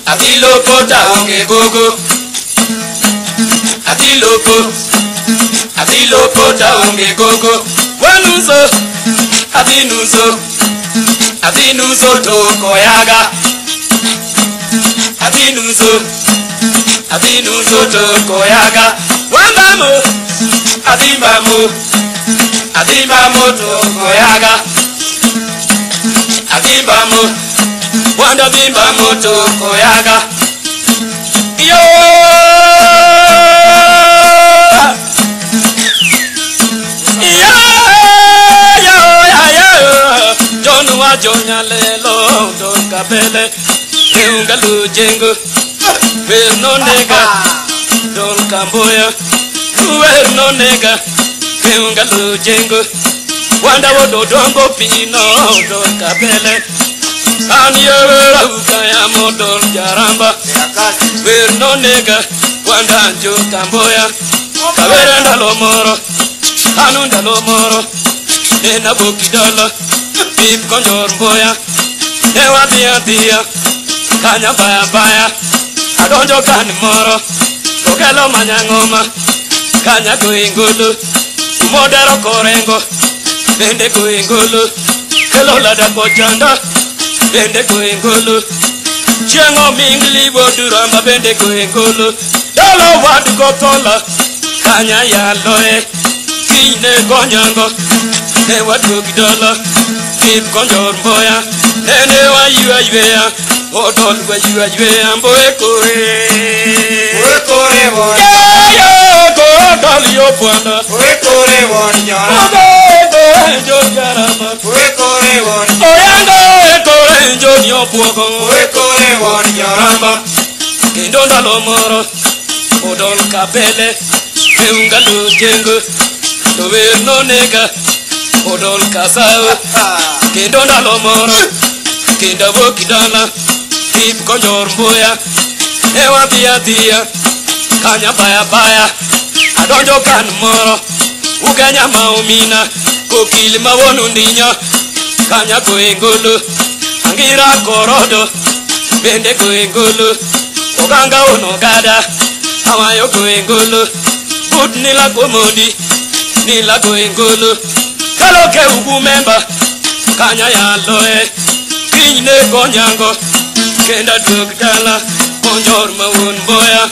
Atiloko taonge gogo. Atiloko taonge gogo. Wanuso, Atinuso toko yaga. Atinuso toko yaga. Wambamo, Adimbamo toko yaga. Wanda bimbamo toko yaga. Yo, Jonu wa jonya lelo don kapele. Unga lujengo. Ver no nega. Don kamboya. Ver no nega. Unga lujengo. Wanda wodo dongo pino don kapele. Aniera ukaya modon jaramba. Ver no nega. Wanda jo kamboya. Kavera ndalomoro. Anu ndalomoro. Nena boki dolo. Pip konjor mboya. Ewa dia. Kanya baya. Adonjo kan moro. Kokelo manyangoma. Kanya goingolo. Modero korengo. Bende goingolo. Kelo lada kochanda. Bende goingolo. Chengo mingli boduramba. Bende goingolo. Dolo wadu kotola. Kanya ya loe. Kine konyango. Ewa dogidolo. Pip konjor mboya. Nene wa yuya. Odol wa yuya mboye kore. Oye kore won. Yo dol yo pwanda. Oye kore won jaramba. Oye jo jaramba. Oye kore won. Oyango kore jo nyo pwogo. Oye kore won jaramba. Kendo ndalo moro. Odol kapele. Eunga lujengo. Dover no nega. Odol kasao. Kendo ndalo moro. Kenda boki dala. Pip konjor mboya. Ewa dia. Kanya baya. Adonjo kan moro. Uganya maumina. Kokili mawonu ndinya. Kanya goengolo. Angira korodo. Bende goengolo. Oganga onogada. Amayo goengolo. Bud nila komodi. Nila goengolo. Kaloke ugu memba. Kanya ya loe. Kinyne konyango. Kenda dogdala. Konjor mawon boya.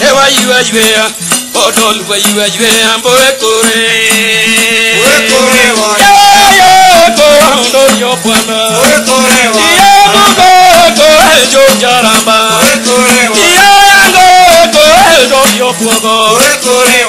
Ewa yuya. Odol wa yuya mboye kore. Oye kore won. Kondo yo pwana. Oye kore won. Kore jo jaramba. Oye kore won. Kore yo pwogo. Oye kore